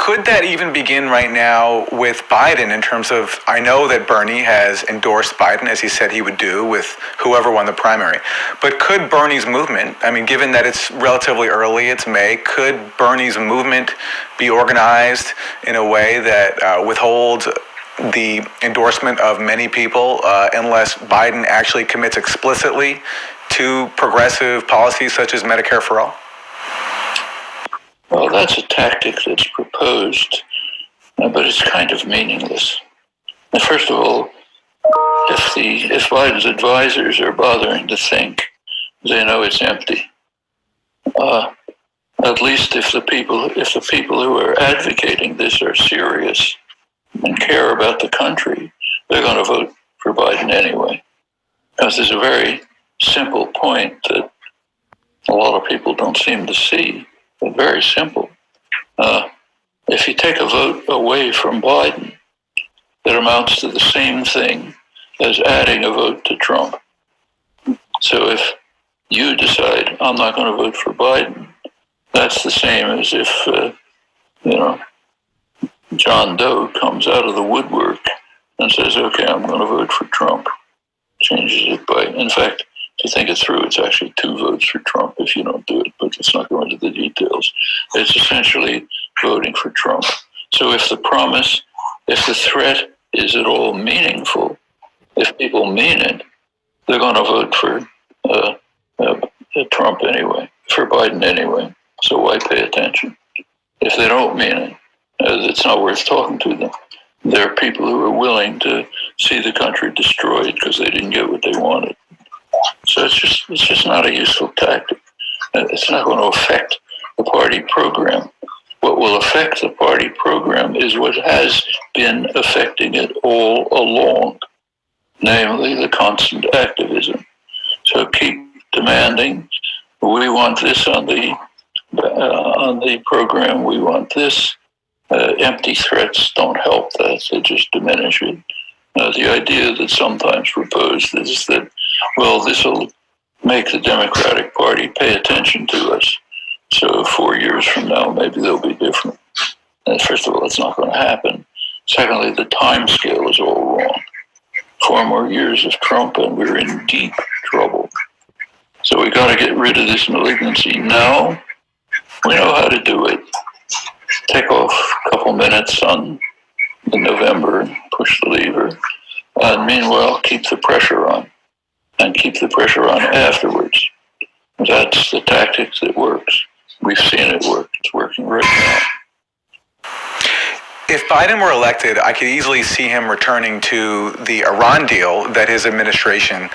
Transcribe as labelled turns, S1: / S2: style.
S1: Could that even begin right now with Biden in terms of, I know that Bernie has endorsed Biden, as he said he would do with whoever won the primary, but could Bernie's movement, I mean, given that it's relatively early, it's May, could Bernie's movement be organized in a way that withholds the endorsement of many people unless Biden actually commits explicitly to progressive policies such as Medicare for all?
S2: Well, that's a tactic that's proposed, but it's kind of meaningless. And first of all, if Biden's advisors are bothering to think, they know it's empty. At least if the people who are advocating this are serious and care about the country, they're going to vote for Biden anyway. Because there's a very simple point that a lot of people don't seem to see. Very simple. If you take a vote away from Biden, that amounts to the same thing as adding a vote to Trump. So if you decide, I'm not going to vote for Biden, that's the same as if, John Doe comes out of the woodwork and says, okay, I'm going to vote for Trump. Changes it by, in fact, to think it through, it's actually 2 votes for Trump if you don't do it, but let's not go into the details. It's essentially voting for Trump. So if the threat is at all meaningful, if people mean it, they're going to vote for Trump anyway, for Biden anyway. So why pay attention? If they don't mean it, it's not worth talking to them. There are people who are willing to see the country destroyed because they didn't get what they wanted. So it's just not a useful tactic. It's not going to affect the party program. What will affect the party program is what has been affecting it all along, namely the constant activism. So keep demanding, we want this on the program, we want this. Empty threats don't help that, they just diminish it. The idea that's sometimes proposed is that, well, this will make the Democratic Party pay attention to us. So 4 years from now, maybe they'll be different. And first of all, it's not going to happen. Secondly, the time scale is all wrong. 4 more years of Trump and we're in deep trouble. So we got to get rid of this malignancy now. We know how to do it. Take off a couple minutes in November and push the lever. And meanwhile, keep the pressure on. And keep the pressure on afterwards. That's the tactic that works. We've seen it work. It's working right now.
S1: If Biden were elected, I could easily see him returning to the Iran deal that his administration